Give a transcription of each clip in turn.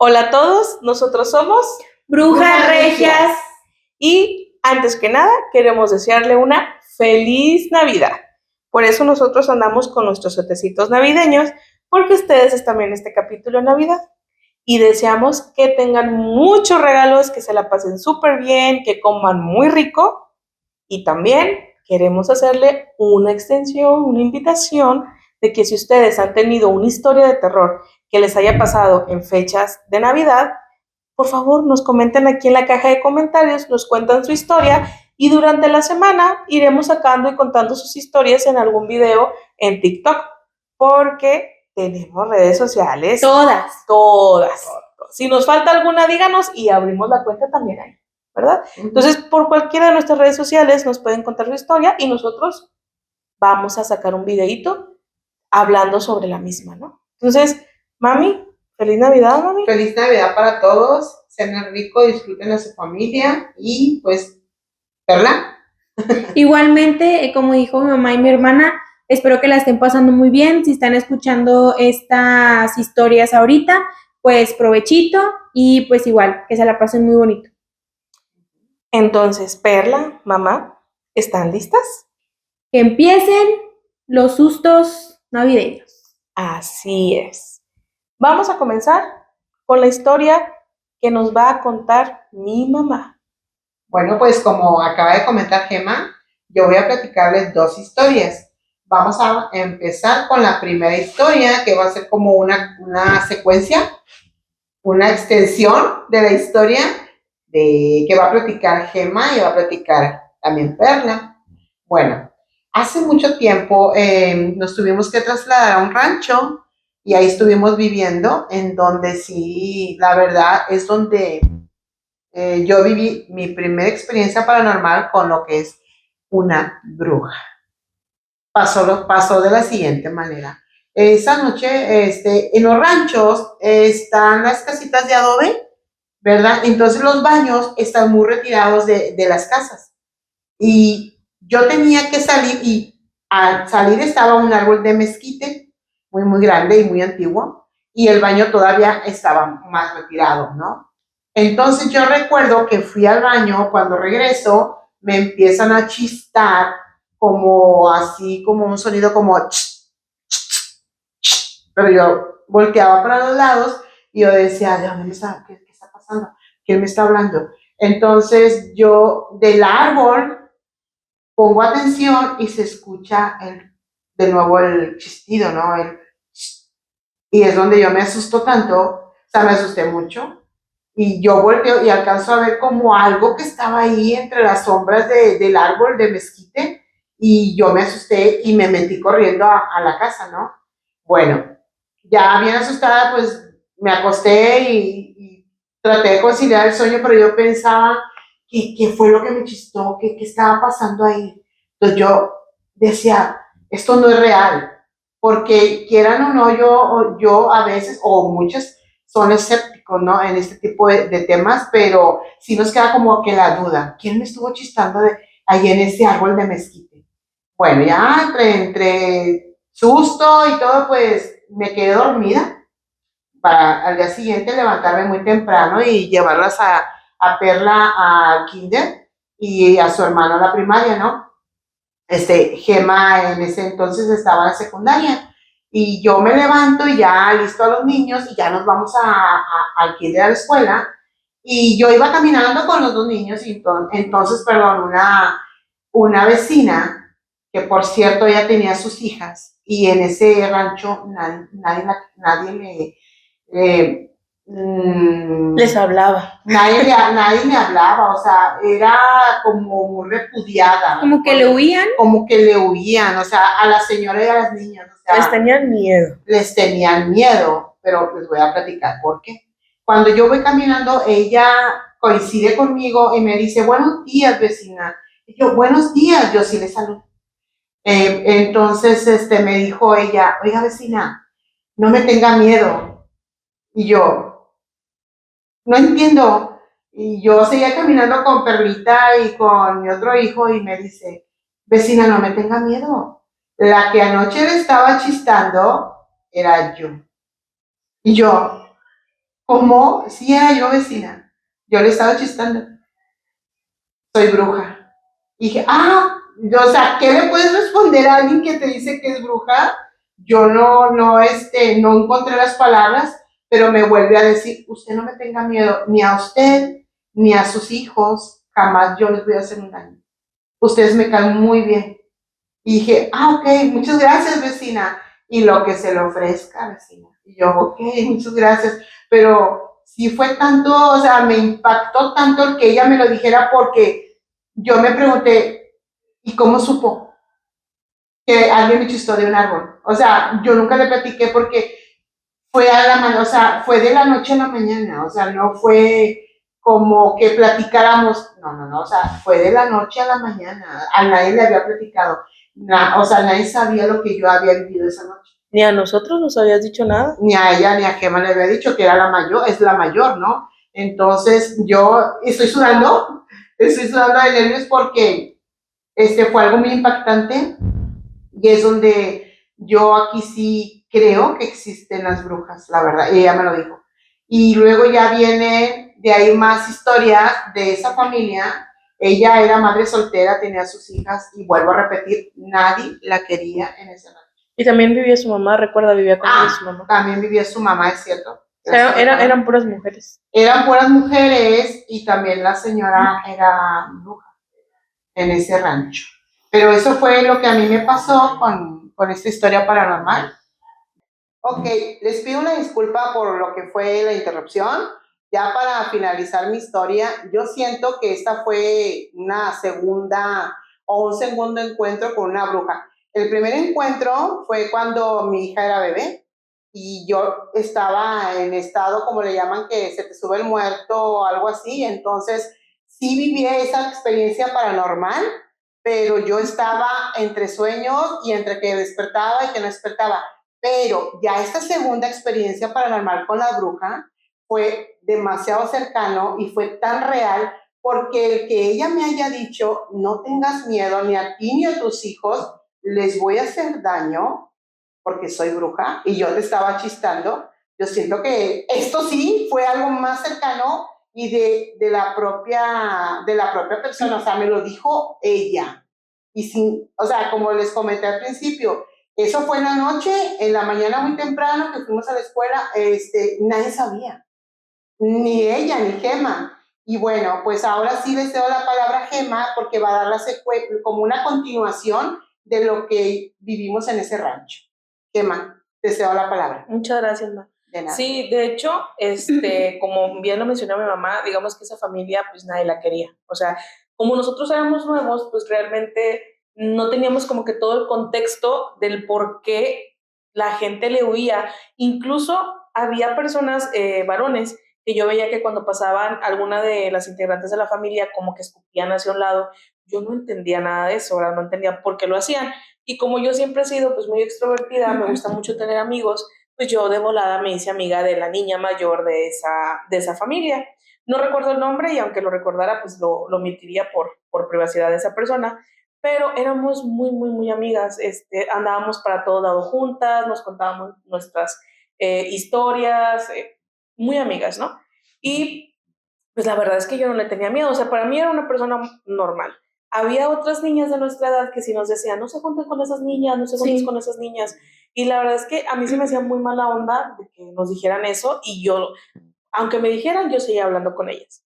Hola a todos, nosotros somos Brujas Regias. Y antes que nada queremos desearle una feliz Navidad. Por eso nosotros andamos con nuestros sotecitos navideños, porque ustedes están viendo este capítulo de Navidad. Y deseamos que tengan muchos regalos, que se la pasen súper bien, que coman muy rico. Y también queremos hacerle una extensión, una invitación de que si ustedes han tenido una historia de terror que les haya pasado en fechas de Navidad, por favor nos comenten aquí en la caja de comentarios, nos cuentan su historia y durante la semana iremos sacando y contando sus historias en algún video en TikTok, porque tenemos redes sociales. Todas. Si nos falta alguna, díganos y abrimos la cuenta también ahí, ¿verdad? Entonces, por cualquiera de nuestras redes sociales nos pueden contar su historia y nosotros vamos a sacar un videíto hablando sobre la misma, ¿no? Entonces, mami, feliz Navidad, mami. Feliz Navidad para todos, cenen rico, disfruten a su familia y pues, ¿verdad? Igualmente, como dijo mi mamá y mi hermana, espero que la estén pasando muy bien. Si están escuchando estas historias ahorita, pues provechito y pues igual, que se la pasen muy bonito. Entonces, Perla, mamá, ¿están listas? Que empiecen los sustos navideños. Así es. Vamos a comenzar con la historia que nos va a contar mi mamá. Bueno, pues como acaba de comentar Gemma, yo voy a platicarles dos historias. Vamos a empezar con la primera historia, que va a ser como una secuencia, una extensión de la historia que va a platicar Gemma y va a platicar también Perla. Bueno, hace mucho tiempo nos tuvimos que trasladar a un rancho y ahí estuvimos viviendo, en donde sí, la verdad es donde yo viví mi primera experiencia paranormal con lo que es una bruja. Pasó de la siguiente manera. Esa noche, en los ranchos están las casitas de adobe, ¿verdad? Entonces los baños están muy retirados de las casas. Y yo tenía que salir y al salir estaba un árbol de mezquite muy, muy grande y muy antiguo y el baño todavía estaba más retirado, ¿no? Entonces yo recuerdo que fui al baño, cuando regreso me empiezan a chistar como así, como un sonido como pero yo volteaba para los lados y yo decía, ¿de dónde qué está pasando? ¿Quién me está hablando? Entonces yo del árbol pongo atención y se escucha de nuevo el chistido, ¿no? Y es donde yo me asusto tanto, o sea, me asusté mucho. Y yo volteo y alcanzo a ver como algo que estaba ahí entre las sombras del árbol de mezquite. Y yo me asusté y me metí corriendo a la casa, ¿no? Bueno, ya bien asustada, pues me acosté y traté de conciliar el sueño, pero yo pensaba, ¿qué fue lo que me chistó? ¿Qué estaba pasando ahí? Entonces yo decía, esto no es real, porque quieran o no, yo a veces, o muchos son escépticos, ¿no? En este tipo de temas, pero sí nos queda como que la duda, ¿quién me estuvo chistando ahí en ese árbol de mezquite? Bueno, ya entre susto y todo, pues me quedé dormida para al día siguiente levantarme muy temprano y llevarlas a Perla al kinder y a su hermano a la primaria, ¿no? Gema en ese entonces estaba en la secundaria y yo me levanto y ya listo a los niños y ya nos vamos al kinder a la escuela y yo iba caminando con los dos niños y entonces, perdón, una vecina que por cierto ella tenía sus hijas y en ese rancho nadie les hablaba. Nadie me hablaba, o sea, era como muy repudiada. Como que le huían. Como que le huían, o sea, a la señora y a las niñas. O sea, les tenían miedo. Les tenían miedo, pero les voy a platicar por qué. Cuando yo voy caminando, ella coincide conmigo y me dice, buenos días, vecina. Y yo, buenos días, yo sí le saludo. Entonces, me dijo ella, oiga, vecina, no me tenga miedo. Y yo, no entiendo. Y yo seguía caminando con Perlita y con mi otro hijo y me dice, vecina, no me tenga miedo. La que anoche le estaba chistando era yo. Y yo, ¿cómo? Sí era yo vecina. Yo le estaba chistando. Soy bruja. Y dije, o sea, ¿qué le puedes responder a alguien que te dice que es bruja? Yo no encontré las palabras, pero me vuelve a decir, usted no me tenga miedo, ni a usted, ni a sus hijos, jamás yo les voy a hacer un daño. Ustedes me caen muy bien. Y dije, ok, muchas gracias, vecina. Y lo que se le ofrezca, vecina. Y yo, ok, muchas gracias. Pero sí fue tanto, o sea, me impactó tanto el que ella me lo dijera porque yo me pregunté, ¿y cómo supo que alguien me chistó de un árbol? O sea, yo nunca le platiqué porque fue a la mañana, o sea, fue de la noche a la mañana, o sea, no fue como que platicáramos, no, o sea, fue de la noche a la mañana, a nadie le había platicado, o sea, nadie sabía lo que yo había vivido esa noche. Ni a nosotros nos habías dicho nada. Ni a ella ni a Gemma le había dicho que era la mayor, es la mayor, ¿no? Entonces yo estoy sudando de nervios porque fue algo muy impactante y es donde yo aquí sí creo que existen las brujas, la verdad, y ella me lo dijo. Y luego ya viene de ahí más historias de esa familia. Ella era madre soltera, tenía sus hijas y vuelvo a repetir, nadie la quería en ese momento. Y también vivía su mamá, recuerda, vivía con ella su mamá. También vivía su mamá, es cierto. O sea, eran puras mujeres. Eran puras mujeres y también la señora era bruja en ese rancho. Pero eso fue lo que a mí me pasó con esta historia paranormal. Ok, les pido una disculpa por lo que fue la interrupción. Ya para finalizar mi historia, yo siento que esta fue una segunda o un segundo encuentro con una bruja. El primer encuentro fue cuando mi hija era bebé y yo estaba en estado, como le llaman, que se te sube el muerto o algo así. Entonces, sí viví esa experiencia paranormal, pero yo estaba entre sueños y entre que despertaba y que no despertaba. Pero ya esta segunda experiencia paranormal con la bruja fue demasiado cercano y fue tan real porque el que ella me haya dicho, no tengas miedo ni a ti ni a tus hijos, les voy a hacer daño porque soy bruja y yo te estaba chistando. Yo siento que esto sí fue algo más cercano y de la propia persona, o sea, me lo dijo ella. Y sin, o sea, como les comenté al principio, eso fue en la noche, en la mañana muy temprano que fuimos a la escuela, nadie sabía, ni ella ni Gemma. Y bueno, pues ahora sí les cedo la palabra a Gemma porque va a dar como una continuación de lo que vivimos en ese rancho. Gemma, te cedo la palabra. Muchas gracias, Ma. De nada. Sí, de hecho, como bien lo mencionó mi mamá, digamos que esa familia pues nadie la quería. O sea, como nosotros éramos nuevos, pues realmente no teníamos como que todo el contexto del por qué la gente le huía. Incluso había personas, varones, que yo veía que cuando pasaban alguna de las integrantes de la familia como que escupían hacia un lado. Yo no entendía nada de eso, ¿verdad? No entendía por qué lo hacían. Y como yo siempre he sido pues muy extrovertida, me gusta mucho tener amigos, pues yo de volada me hice amiga de la niña mayor de esa familia. No recuerdo el nombre y aunque lo recordara, pues lo omitiría por privacidad de esa persona, pero éramos muy, muy, muy amigas. Andábamos para todo lado juntas, nos contábamos nuestras historias, muy amigas, ¿no? Y pues la verdad es que yo no le tenía miedo, o sea, para mí era una persona normal. Había otras niñas de nuestra edad que sí nos decían, no se junten con esas niñas, no se junten con esas niñas. Y la verdad es que a mí se me hacía muy mala onda de que nos dijeran eso y yo, aunque me dijeran, yo seguía hablando con ellas.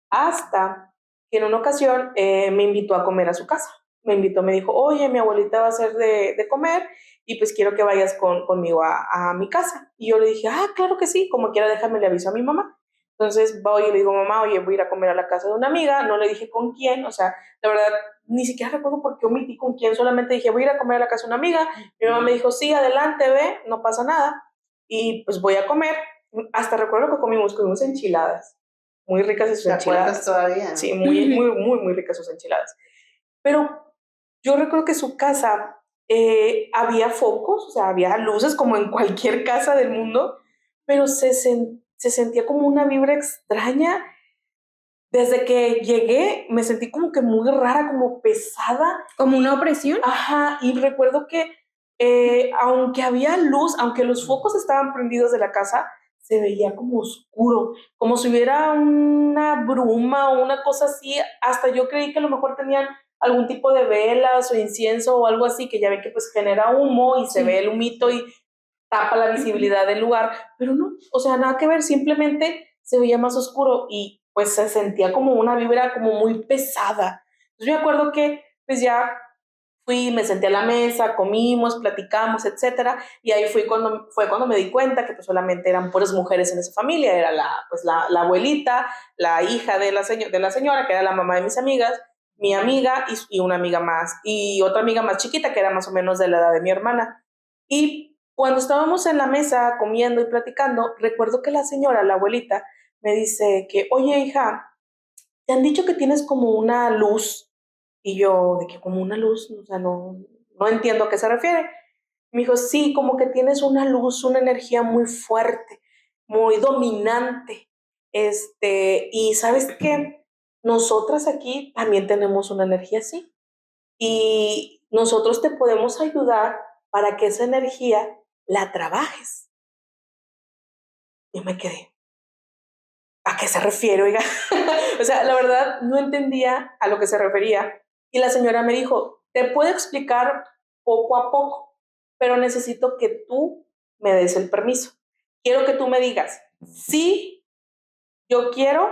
Hasta que en una ocasión me invitó a comer a su casa. Me dijo, oye, mi abuelita va a hacer de comer y pues quiero que vayas conmigo a mi casa. Y yo le dije, claro que sí, como quiera déjame le aviso a mi mamá. Entonces voy y le digo, mamá, oye, voy a ir a comer a la casa de una amiga, no le dije con quién, o sea, la verdad, ni siquiera recuerdo por qué omití con quién, solamente dije, voy a ir a comer a la casa de una amiga, mi mamá me dijo, sí, adelante, ve, no pasa nada, y pues voy a comer, hasta recuerdo que comimos enchiladas, muy ricas sus enchiladas. Todavía? Sí, muy, muy, muy, muy ricas sus enchiladas, pero yo recuerdo que su casa había focos, o sea, había luces como en cualquier casa del mundo, pero se sentía como una vibra extraña. Desde que llegué me sentí como que muy rara, como pesada. ¿Como una opresión? Ajá, y recuerdo que aunque había luz, aunque los focos estaban prendidos de la casa, se veía como oscuro, como si hubiera una bruma o una cosa así. Hasta yo creí que a lo mejor tenían algún tipo de velas o incienso o algo así, que ya ve que pues genera humo y se Sí. ve el humito y tapa la visibilidad del lugar, pero no, o sea, nada que ver, simplemente se veía más oscuro y pues se sentía como una vibra como muy pesada. Entonces yo me acuerdo que pues ya fui, me senté a la mesa, comimos, platicamos, etcétera, y ahí fue cuando me di cuenta que pues solamente eran puras mujeres en esa familia, era la abuelita, la hija de la señora, que era la mamá de mis amigas, mi amiga y una amiga más, y otra amiga más chiquita, que era más o menos de la edad de mi hermana. Y cuando estábamos en la mesa comiendo y platicando, recuerdo que la señora, la abuelita, me dice que, oye, hija, te han dicho que tienes como una luz. Y yo, ¿de qué como una luz? O sea, no entiendo a qué se refiere. Me dijo, sí, como que tienes una luz, una energía muy fuerte, muy dominante. Y ¿sabes qué? Nosotras aquí también tenemos una energía así. Y nosotros te podemos ayudar para que esa energía la trabajes. Y me quedé, ¿a qué se refiere, oiga? O sea, la verdad no entendía a lo que se refería. Y la señora me dijo, te puedo explicar poco a poco, pero necesito que tú me des el permiso. Quiero que tú me digas, sí, yo quiero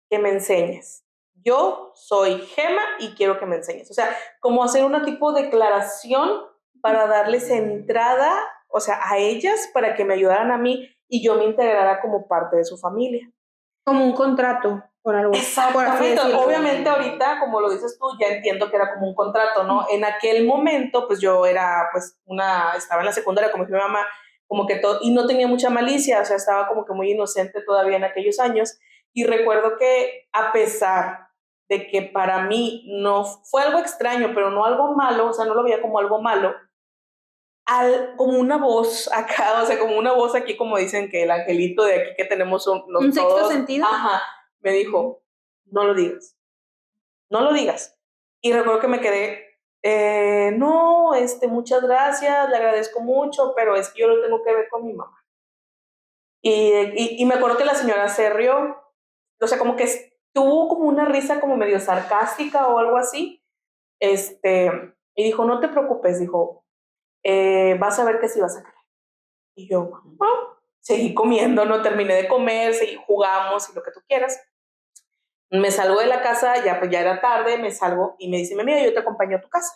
que me enseñes. Yo soy Gema y quiero que me enseñes. O sea, como hacer una tipo de declaración para darles entrada, o sea, a ellas para que me ayudaran a mí y yo me integrara como parte de su familia. Como un contrato, por algo. Por así Exactamente, decirlo. obviamente ahorita, como lo dices tú, ya entiendo que era como un contrato, ¿no? En aquel momento, pues yo era, pues, estaba en la secundaria, como dijo mi mamá, como que todo, y no tenía mucha malicia, o sea, estaba como que muy inocente todavía en aquellos años, y recuerdo que a pesar de que para mí no fue algo extraño, pero no algo malo, o sea, no lo veía como algo malo, como una voz acá, o sea, como una voz aquí, como dicen que el angelito de aquí que tenemos ¿Un sexto todos, sentido? ajá, me dijo, no lo digas, no lo digas. Y recuerdo que me quedé, no, muchas gracias, le agradezco mucho, pero es que yo lo tengo que ver con mi mamá. Y me acuerdo que la señora se rió, o sea, como que tuvo como una risa como medio sarcástica o algo así, y dijo, no te preocupes, dijo, vas a ver que sí vas a querer. Y yo, seguí comiendo, no terminé de comer, seguí, jugamos y lo que tú quieras. Me salgo de la casa, ya pues ya era tarde, me salgo y me dice, mira, yo te acompaño a tu casa.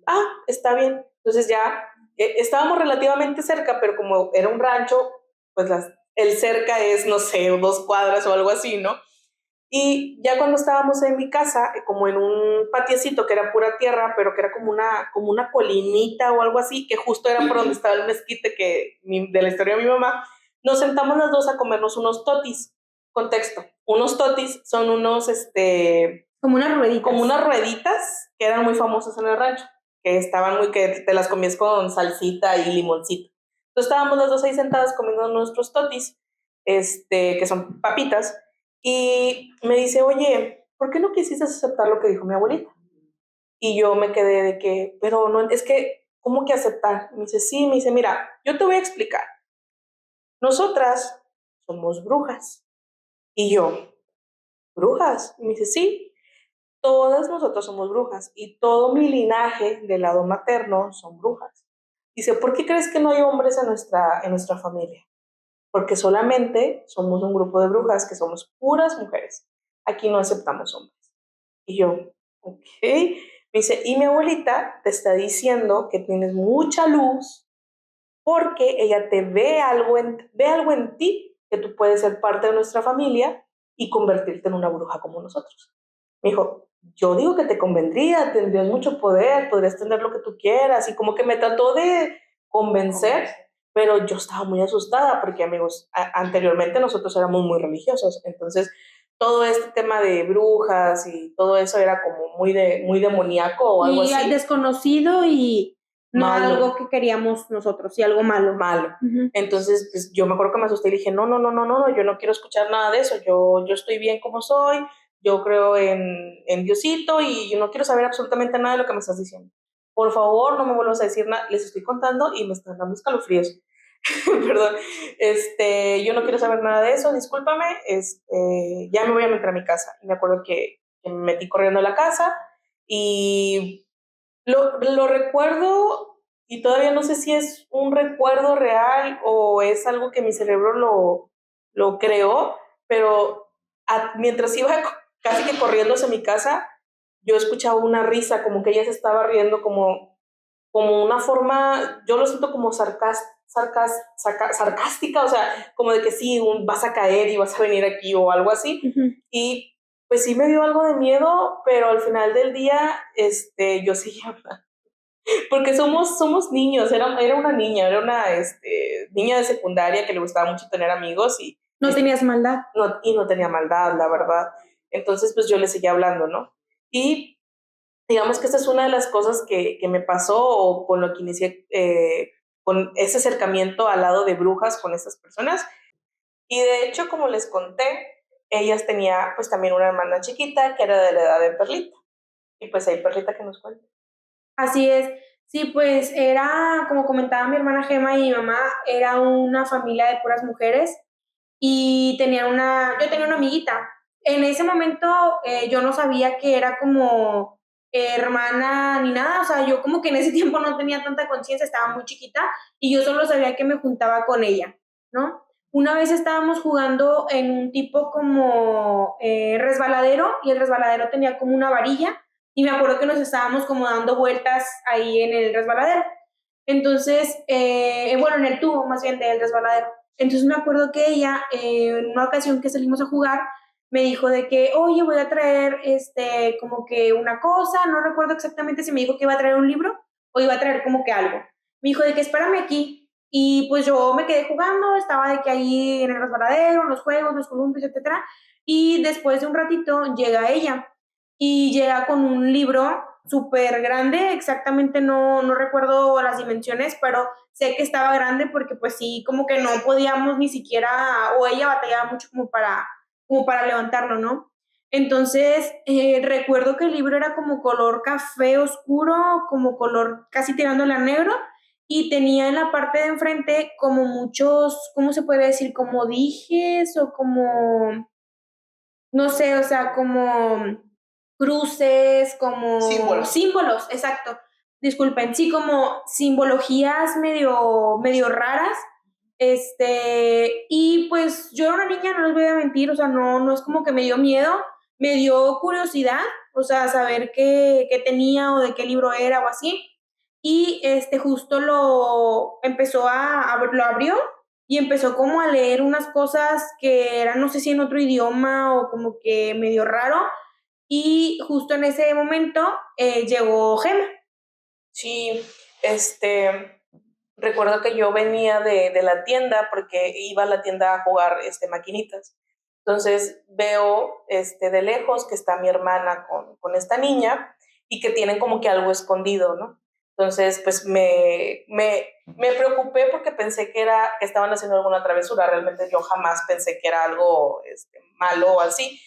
Ah, está bien. Entonces ya estábamos relativamente cerca, pero como era un rancho, pues el cerca es, no sé, 2 cuadras o algo así, ¿no? Y ya cuando estábamos en mi casa, como en un patiecito que era pura tierra, pero que era como una colinita o algo así, que justo era por donde estaba el mezquite de la historia de mi mamá, nos sentamos las dos a comernos unos totis. Contexto, unos totis son como unas rueditas que eran muy famosas en el rancho, que estaban que te las comías con salsita y limoncito. Entonces estábamos las dos ahí sentadas comiendo nuestros totis, que son papitas, y me dice, oye, ¿por qué no quisiste aceptar lo que dijo mi abuelita? Y yo me quedé de que, pero no, es que, ¿cómo que aceptar? Me dice, sí, me dice, mira, yo te voy a explicar. Nosotras somos brujas. Y yo, ¿brujas? Y me dice, sí, todas nosotros somos brujas y todo mi linaje del lado materno son brujas. Dice, ¿por qué crees que no hay hombres en nuestra familia? Porque solamente somos un grupo de brujas que somos puras mujeres. Aquí no aceptamos hombres. Y yo, ok. Me dice, y mi abuelita te está diciendo que tienes mucha luz porque ella ve algo en ti que tú puedes ser parte de nuestra familia y convertirte en una bruja como nosotros. Me dijo, yo digo que te convendría, tendrías mucho poder, podrías tener lo que tú quieras, y como que me trató de convencer, pero yo estaba muy asustada porque, amigos, anteriormente nosotros éramos muy religiosos, entonces todo este tema de brujas y todo eso era como muy demoníaco o algo Y así. desconocido y no Malo. algo que queríamos nosotros, y algo malo. Malo. Ujú. Entonces, pues yo me acuerdo que me asusté y dije, no, yo no quiero escuchar nada de eso, yo estoy bien como soy, yo creo en Diosito y yo no quiero saber absolutamente nada de lo que me estás diciendo. Por favor, no me vuelvas a decir nada, les estoy contando y me están dando escalofríos. perdón, yo no quiero saber nada de eso, discúlpame, ya me voy a meter a mi casa. Y me acuerdo que me metí corriendo a la casa y lo recuerdo y todavía no sé si es un recuerdo real o es algo que mi cerebro lo creó, pero mientras iba casi que corriendo hacia mi casa, yo escuchaba una risa, como que ella se estaba riendo, como una forma, yo lo siento como sarcástica, o sea, como de que sí, vas a caer y vas a venir aquí o algo así. Ujú. Y pues sí me dio algo de miedo, pero al final del día, yo seguía hablando. Porque somos niños, era una niña, era una niña de secundaria que le gustaba mucho tener amigos No tenías maldad. y no tenía maldad, la verdad. Entonces, pues yo le seguía hablando, ¿no? Y digamos que esta es una de las cosas que me pasó o con lo que inicié con ese acercamiento al lado de brujas con estas personas. Y de hecho, como les conté, ellas tenía pues también una hermana chiquita que era de la edad de Perlita. Y pues ahí Perlita que nos cuenta. Así es. Sí, pues era, como comentaba mi hermana Gema y mi mamá, era una familia de puras mujeres y yo tenía una amiguita. En ese momento yo no sabía que era como hermana ni nada, o sea, yo como que en ese tiempo no tenía tanta conciencia, estaba muy chiquita y yo solo sabía que me juntaba con ella, ¿no? Una vez estábamos jugando en un tipo como resbaladero y el resbaladero tenía como una varilla y me acuerdo que nos estábamos como dando vueltas ahí en el resbaladero. Entonces, bueno, en el tubo más bien del resbaladero. Entonces me acuerdo que ella, en una ocasión que salimos a jugar, me dijo de que, oye, voy a traer como que una cosa, no recuerdo exactamente si me dijo que iba a traer un libro o iba a traer como que algo. Me dijo de que espérame aquí. Y pues yo me quedé jugando, estaba de que ahí en el resbaladero, los juegos, los columpios, etcétera. Y después de un ratito llega ella y llega con un libro súper grande, exactamente no recuerdo las dimensiones, pero sé que estaba grande porque pues sí, como que no podíamos ni siquiera, o ella batallaba mucho como para levantarlo, ¿no? Entonces, recuerdo que el libro era como color café oscuro, como color casi tirándole a negro, y tenía en la parte de enfrente como muchos, ¿cómo se puede decir? Como dijes o como, no sé, o sea, como cruces, como símbolos, exacto. Disculpen, sí, como simbologías medio raras. Y pues yo era una niña, no les voy a mentir, o sea, no es como que me dio miedo, me dio curiosidad, o sea, saber qué tenía o de qué libro era o así. Y justo lo abrió y empezó como a leer unas cosas que eran, no sé si en otro idioma o como que medio raro, y justo en ese momento llegó Gema. Sí, recuerdo que yo venía de la tienda porque iba a la tienda a jugar maquinitas. Entonces veo de lejos que está mi hermana con esta niña y que tienen como que algo escondido, ¿no? Entonces, pues me preocupé porque pensé que estaban haciendo alguna travesura. Realmente yo jamás pensé que era algo malo o así.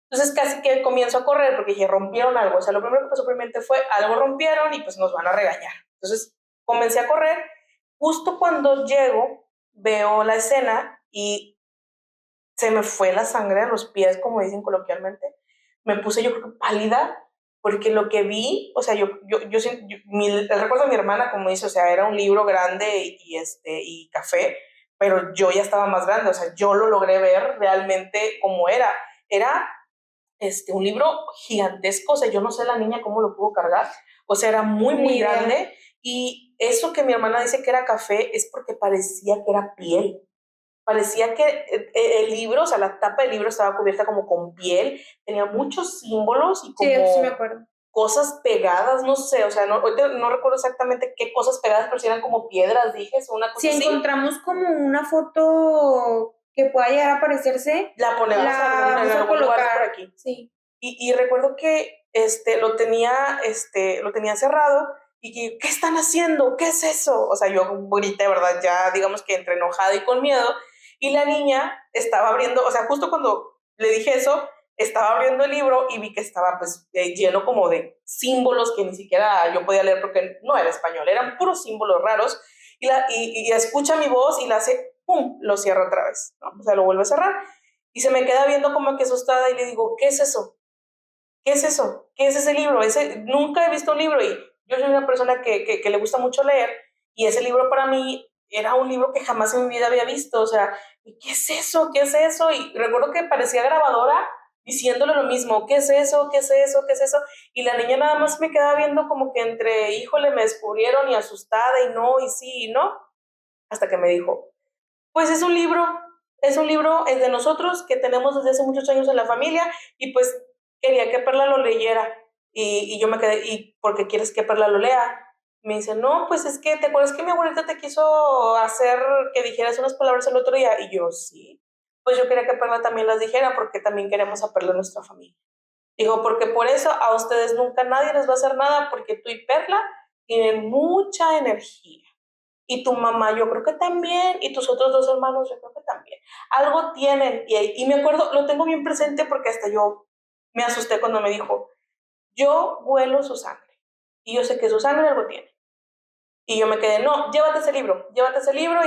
Entonces casi que comienzo a correr porque dije, rompieron algo. O sea, lo primero que pasó por mi mente fue, algo rompieron y pues nos van a regañar. Entonces comencé a correr. Justo cuando llego, veo la escena y se me fue la sangre a los pies, como dicen coloquialmente. Me puse yo creo que pálida porque lo que vi, o sea, el recuerdo de mi hermana, como dice, o sea, era un libro grande y café, pero yo ya estaba más grande, o sea, yo lo logré ver realmente como era. Era un libro gigantesco, o sea, yo no sé la niña cómo lo pudo cargar, o sea, era muy, muy grande, y eso que mi hermana dice que era café es porque parecía que era piel, parecía que el libro, o sea, la tapa del libro estaba cubierta como con piel, tenía muchos símbolos y como Sí, me acuerdo. Cosas pegadas, no sé, o sea, ahorita no recuerdo exactamente qué cosas pegadas, pero si eran como piedras, dije, o una cosa si así. Encontramos como una foto que pueda llegar a parecerse, La ponemos vamos a algún lugar colocar, por aquí. sí. Y recuerdo que lo tenía cerrado y que, ¿qué están haciendo? ¿Qué es eso? O sea, yo grité, ¿verdad? Ya digamos que entre enojada y con miedo. Y la niña estaba abriendo, o sea, justo cuando le dije eso, estaba abriendo el libro y vi que estaba pues lleno como de símbolos que ni siquiera yo podía leer porque no era español, eran puros símbolos raros. y escucha mi voz y la hace, ¡pum!, lo cierra otra vez, ¿no? O sea, lo vuelve a cerrar. Y se me queda viendo como que asustada y le digo, ¿qué es eso? ¿Qué es eso? ¿Qué es ese libro? Nunca he visto un libro y yo soy una persona que le gusta mucho leer y ese libro para mí era un libro que jamás en mi vida había visto. O sea, ¿qué es eso? ¿Qué es eso? Y recuerdo que parecía grabadora diciéndole lo mismo, ¿qué es eso? ¿Qué es eso? ¿Qué es eso? Y la niña nada más me quedaba viendo como que entre, híjole, me descubrieron y asustada y no, y sí, y no, hasta que me dijo, pues es un libro, es de nosotros, que tenemos desde hace muchos años en la familia, y pues quería que Perla lo leyera. Y yo me quedé, ¿y por qué quieres que Perla lo lea? Me dice, no, pues es que, ¿te acuerdas que mi abuelita te quiso hacer que dijeras unas palabras el otro día? Y yo, sí. Pues yo quería que Perla también las dijera, porque también queremos a Perla en nuestra familia. Digo, porque por eso a ustedes nunca nadie les va a hacer nada, porque tú y Perla tienen mucha energía. Y tu mamá, yo creo que también, y tus otros dos hermanos, yo creo que también. Algo tienen, y me acuerdo, lo tengo bien presente porque hasta yo me asusté cuando me dijo, yo huelo su sangre, y yo sé que su sangre algo tiene. Y yo me quedé, no, llévate ese libro, ya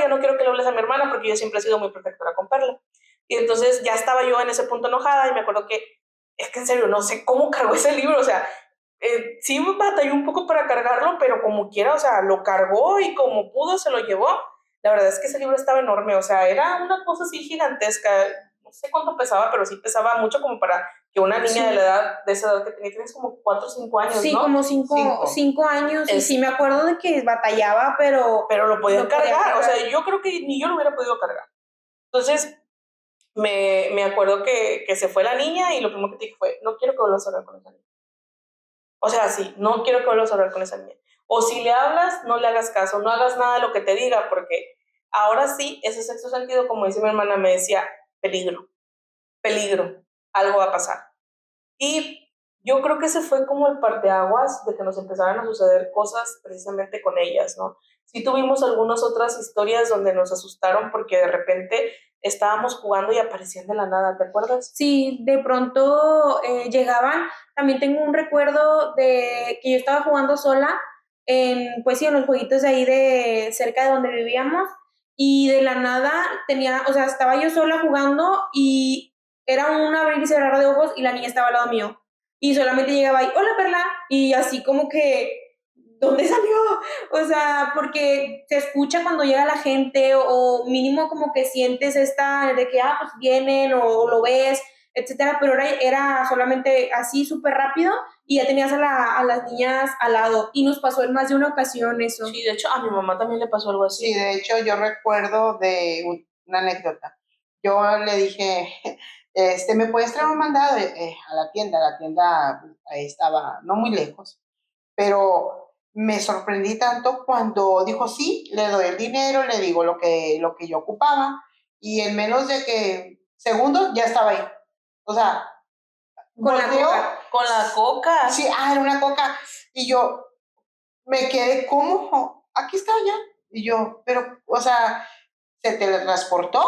no quiero que le hables a mi hermana porque yo siempre he sido muy protectora con Perla. Y entonces ya estaba yo en ese punto enojada y me acuerdo que, es que en serio, no sé cómo cargó ese libro, o sea, sí me batalló un poco para cargarlo, pero como quiera, o sea, lo cargó y como pudo se lo llevó. La verdad es que ese libro estaba enorme, o sea, era una cosa así gigantesca, no sé cuánto pesaba, pero sí pesaba mucho como para que una niña Sí. de esa edad que tenía, tienes como 4 o 5 años, Sí, ¿no? como cinco años, y sí me acuerdo de que batallaba, pero lo podía lo podía cargar, cargar. o sea, yo creo que ni yo lo hubiera podido cargar. Entonces, me acuerdo que se fue la niña y lo primero que te dije fue, no quiero que vuelvas a hablar con esa niña. O sea, sí, no quiero que vuelvas a hablar con esa niña. O si le hablas, no le hagas caso, no hagas nada de lo que te diga, porque ahora sí, ese sexto sentido, como dice mi hermana, me decía, peligro, peligro, algo va a pasar. Y yo creo que ese fue como el parteaguas de que nos empezaran a suceder cosas precisamente con ellas, ¿no? Sí tuvimos algunas otras historias donde nos asustaron porque de repente estábamos jugando y aparecían de la nada, ¿te acuerdas? Sí, de pronto llegaban. También tengo un recuerdo de que yo estaba jugando sola pues sí, en los jueguitos de ahí de cerca de donde vivíamos, y de la nada o sea, estaba yo sola jugando y era un abrir y cerrar de ojos y la niña estaba al lado mío. Y solamente llegaba ahí, hola Perla, y así como que, ¿dónde salió? O sea, porque se escucha cuando llega la gente o mínimo como que sientes esta de que, pues vienen o lo ves, etcétera, pero era solamente así súper rápido y ya tenías a las niñas al lado y nos pasó en más de una ocasión eso. Sí, de hecho a mi mamá también le pasó algo así. Sí, de hecho yo recuerdo de una anécdota. Yo le dije, ¿me puedes traer un mandado a la tienda? La tienda ahí estaba no muy lejos, pero me sorprendí tanto cuando dijo sí, le doy el dinero, le digo lo que yo ocupaba y en menos de que segundos ya estaba ahí. O sea, Con la volteó, coca. Con la coca. sí, era una coca y yo me quedé como, aquí está ya. Y yo, pero, o sea, ¿se teletransportó?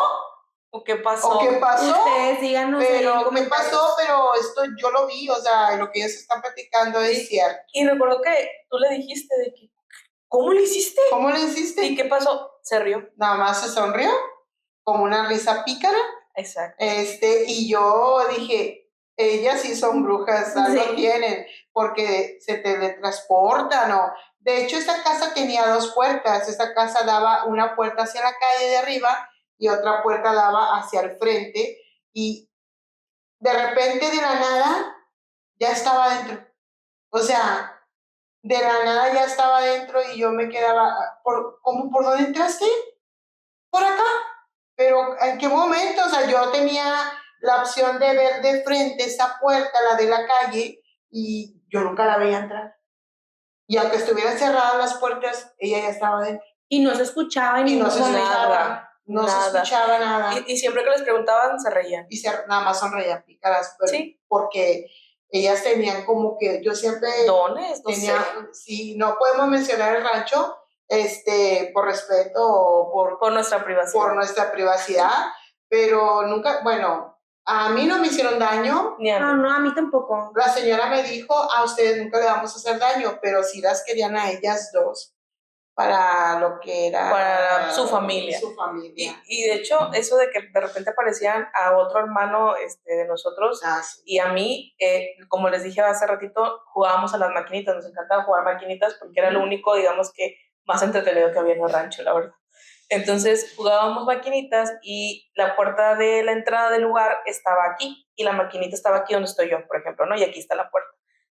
¿O qué pasó? ¿O qué pasó? Ustedes díganos ahí en Pero, ¿qué comentarios. pasó? Pero esto yo lo vi, o sea, lo que ellos están platicando Sí. es cierto. Y recuerdo que tú le dijiste de que, ¿cómo le hiciste? ¿Cómo le hiciste? ¿Y qué pasó? Se rió. Nada más se sonrió, como una risa pícara. Exacto. Y yo dije, ellas sí son brujas, algo Sí. tienen, porque se teletransportan, ¿no? De hecho, esta casa tenía 2 puertas. Esta casa daba una puerta hacia la calle de arriba y otra puerta daba hacia el frente. Y de repente, de la nada, ya estaba dentro. O sea, de la nada ya estaba dentro y yo me quedaba, ¿cómo por dónde entraste? Por acá. Pero ¿en qué momento? O sea, yo tenía la opción de ver de frente esa puerta, la de la calle, y yo nunca la veía entrar. Y aunque estuvieran cerradas las puertas, ella ya estaba dentro. Y no se escuchaba en Y no ningún se momento. escuchaba, no se Nada. escuchaba nada. Y siempre que les preguntaban, se reían. Y nada más sonreían pícaras, pero Sí. porque ellas tenían como que, yo siempre Dones, no tenía, sé. sí, no podemos mencionar el rancho, por respeto o Por nuestra privacidad. por nuestra privacidad, pero nunca, bueno, a mí no me hicieron daño. Ni a mí. No, a mí tampoco. La señora me dijo, a ustedes nunca le vamos a hacer daño, pero sí las querían a ellas dos. para lo que era para su familia. Su familia. Y de hecho, eso de que de repente aparecían a otro hermano de nosotros Sí. y a mí, como les dije hace ratito, jugábamos a las maquinitas, nos encantaba jugar maquinitas porque era lo único, digamos, que más entretenido que había en el rancho, la verdad. Entonces jugábamos maquinitas y la puerta de la entrada del lugar estaba aquí y la maquinita estaba aquí donde estoy yo, por ejemplo, ¿no? Y aquí está la puerta.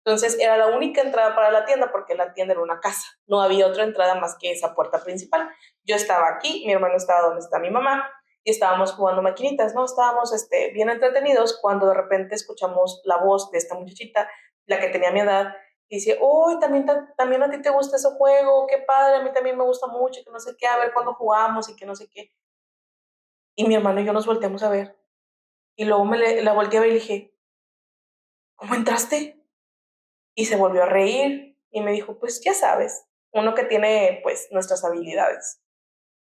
Entonces era la única entrada para la tienda porque la tienda era una casa, no había otra entrada más que esa puerta principal. Yo estaba aquí, mi hermano estaba donde está mi mamá y estábamos jugando maquinitas, ¿no? Estábamos bien entretenidos cuando de repente escuchamos la voz de esta muchachita, la que tenía mi edad, y dice, oh, también a ti te gusta ese juego, qué padre, a mí también me gusta mucho, que no sé qué, a ver cuándo jugamos y que no sé qué. Y mi hermano y yo nos volteamos a ver. Y luego la volteé a ver y le dije, ¿cómo entraste? Y se volvió a reír y me dijo, pues ya sabes, uno que tiene pues nuestras habilidades.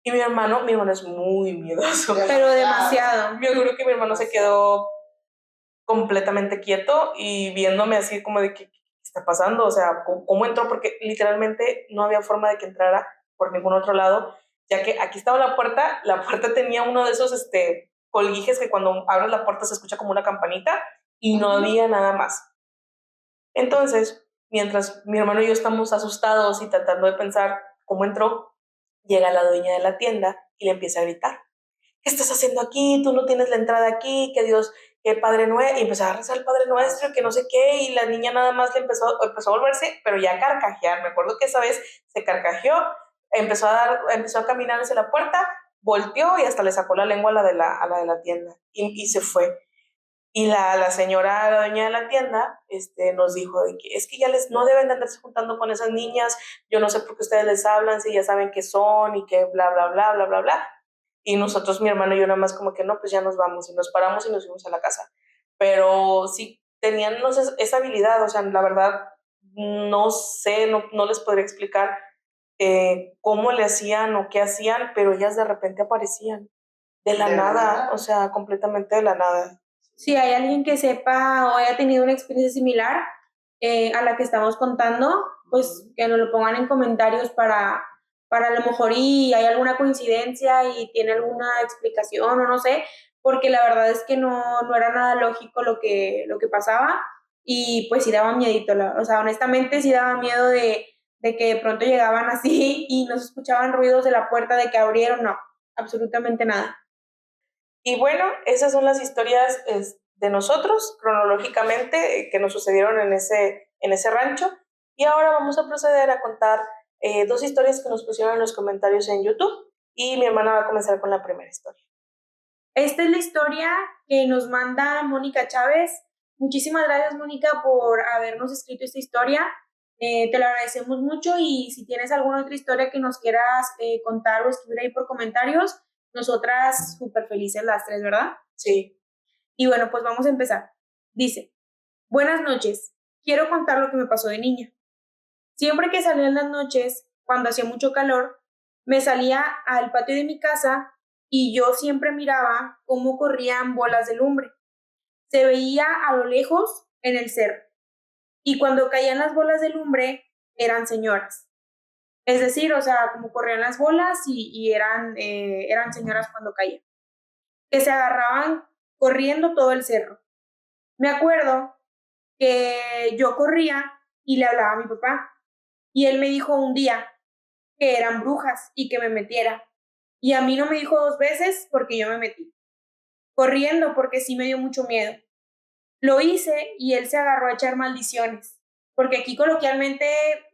Y mi hermano es muy miedoso. Pero demasiado. Me acuerdo que mi hermano se quedó completamente quieto y viéndome así como de ¿qué está pasando? O sea, ¿cómo entró? Porque literalmente no había forma de que entrara por ningún otro lado, ya que aquí estaba la puerta tenía uno de esos colguijes que cuando abres la puerta se escucha como una campanita y no había nada más. Entonces, mientras mi hermano y yo estamos asustados y tratando de pensar cómo entró, llega la dueña de la tienda y le empieza a gritar, ¿qué estás haciendo aquí? Tú no tienes la entrada aquí, que Dios, que Padre Nuestro, y empezó a rezar el Padre Nuestro, que no sé qué, y la niña nada más le empezó a volverse, pero ya a carcajear. Me acuerdo que esa vez se carcajeó, empezó a caminar hacia la puerta, volteó y hasta le sacó la lengua a la de la tienda y se fue. Y la señora, la dueña de la tienda, nos dijo de que es que ya no deben de andarse juntando con esas niñas, yo no sé por qué ustedes les hablan, si ya saben qué son y que bla, bla, bla, bla, bla, bla. Y nosotros, mi hermano y yo nada más como que no, pues ya nos vamos y nos paramos y nos fuimos a la casa. Pero sí, tenían no sé, esa habilidad, o sea, la verdad, no sé, no les podría explicar cómo le hacían o qué hacían, pero ellas de repente aparecían de la nada, o sea, completamente de la nada. Si hay alguien que sepa o haya tenido una experiencia similar a la que estamos contando, pues que nos lo pongan en comentarios para a lo mejor y hay alguna coincidencia y tiene alguna explicación o no sé, porque la verdad es que no era nada lógico lo que pasaba y pues sí daba miedito, o sea, honestamente sí daba miedo de que de pronto llegaban así y nos escuchaban ruidos de la puerta de que abrieron, no, absolutamente nada. Y bueno, esas son las historias de nosotros, cronológicamente, que nos sucedieron en ese rancho. Y ahora vamos a proceder a contar dos historias que nos pusieron en los comentarios en YouTube. Y mi hermana va a comenzar con la primera historia. Esta es la historia que nos manda Mónica Chávez. Muchísimas gracias, Mónica, por habernos escrito esta historia. Te lo agradecemos mucho y si tienes alguna otra historia que nos quieras contar o escribir ahí por comentarios, nosotras súper felices las tres, ¿verdad? Sí. Y bueno, pues vamos a empezar. Dice, buenas noches, quiero contar lo que me pasó de niña. Siempre que salía en las noches, cuando hacía mucho calor, me salía al patio de mi casa y yo siempre miraba cómo corrían bolas de lumbre. Se veía a lo lejos en el cerro. Y cuando caían las bolas de lumbre, eran señoras. Es decir, o sea, como corrían las bolas y eran señoras cuando caían. Que se agarraban corriendo todo el cerro. Me acuerdo que yo corría y le hablaba a mi papá. Y él me dijo un día que eran brujas y que me metiera. Y a mí no me dijo dos veces porque yo me metí. Corriendo porque sí me dio mucho miedo. Lo hice y él se agarró a echar maldiciones. Porque aquí coloquialmente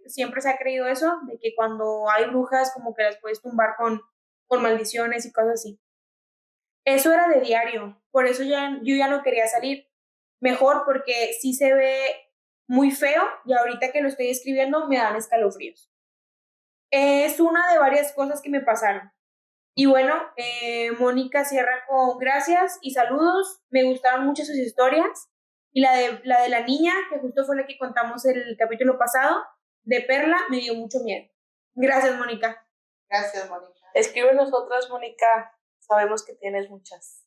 siempre se ha creído eso, de que cuando hay brujas como que las puedes tumbar con maldiciones y cosas así. Eso era de diario, por eso yo ya no quería salir. Mejor porque sí se ve muy feo y ahorita que lo estoy escribiendo me dan escalofríos. Es una de varias cosas que me pasaron. Y bueno, Mónica cierra con gracias y saludos. Me gustaron mucho sus historias. Y la de la niña, que justo fue la que contamos el capítulo pasado, de Perla, me dio mucho miedo. Gracias, Mónica. Gracias, Mónica. Escríbenos otras, Mónica. Sabemos que tienes muchas.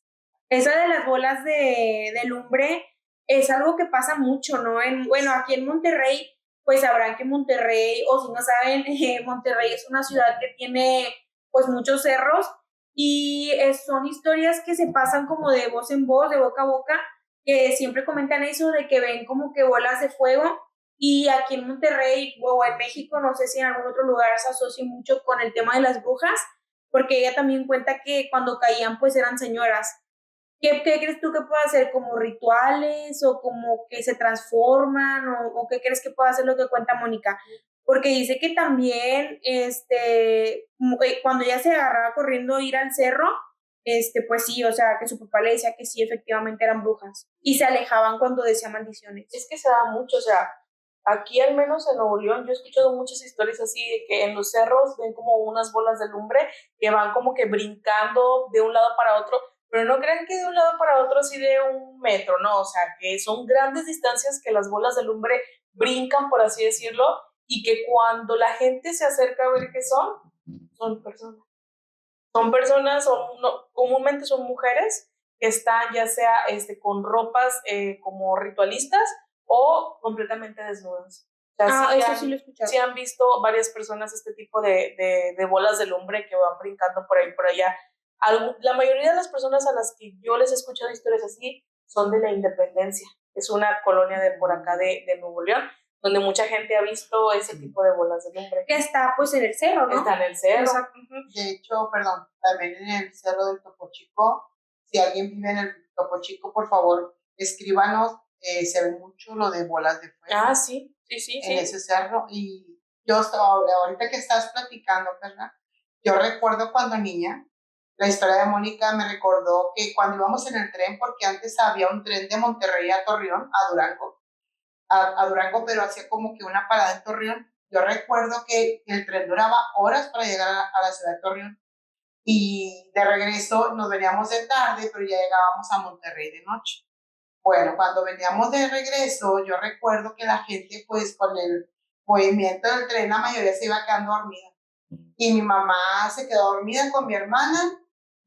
Esa de las bolas de lumbre es algo que pasa mucho, ¿no? Bueno, aquí en Monterrey pues sabrán que Monterrey, o si no saben, Monterrey es una ciudad que tiene pues muchos cerros y son historias que se pasan como de voz en voz, de boca a boca, que siempre comentan eso de que ven como que bolas de fuego y aquí en Monterrey o en México, no sé si en algún otro lugar se asocia mucho con el tema de las brujas, porque ella también cuenta que cuando caían pues eran señoras. ¿Qué crees tú que pueda hacer? ¿Como rituales o como que se transforman o qué crees que pueda hacer lo que cuenta Mónica? Porque dice que también, cuando ella se agarraba corriendo a ir al cerro, pues sí, o sea, que su papá le decía que sí, efectivamente eran brujas y se alejaban cuando decía maldiciones. Es que se da mucho, o sea, aquí al menos en Nuevo León yo he escuchado muchas historias así de que en los cerros ven como unas bolas de lumbre que van como que brincando de un lado para otro, pero no crean que de un lado para otro así de 1 metro, no, o sea, que son grandes distancias que las bolas de lumbre brincan, por así decirlo, y que cuando la gente se acerca a ver qué son personas. Son personas, comúnmente son mujeres que están ya sea con ropas como ritualistas o completamente desnudas. O sea, Eso sí lo he escuchado. sí han visto varias personas este tipo de bolas de lumbre que van brincando por ahí y por allá. La mayoría de las personas a las que yo les he escuchado historias así son de la Independencia. Es una colonia de por acá de Nuevo León, donde mucha gente ha visto ese tipo de bolas de lumbre. Que está pues en el cerro, ¿no? Está en el cerro. Exacto. De hecho, perdón, también en el Cerro del Topo Chico, si alguien vive en el Topo Chico, por favor, escríbanos, se ve mucho lo de bolas de fuego. Ah, sí, sí. En ese cerro, y yo ahorita que estás platicando, ¿verdad? Yo recuerdo cuando niña, la historia de Mónica me recordó que cuando íbamos en el tren, porque antes había un tren de Monterrey a Torreón, a Durango, a Durango, pero hacía como que una parada en Torreón. Yo recuerdo que el tren duraba horas para llegar a la ciudad de Torreón y de regreso nos veníamos de tarde, pero ya llegábamos a Monterrey de noche. Bueno, cuando veníamos de regreso, yo recuerdo que la gente, pues con el movimiento del tren, la mayoría se iba quedando dormida. Y mi mamá se quedó dormida con mi hermana.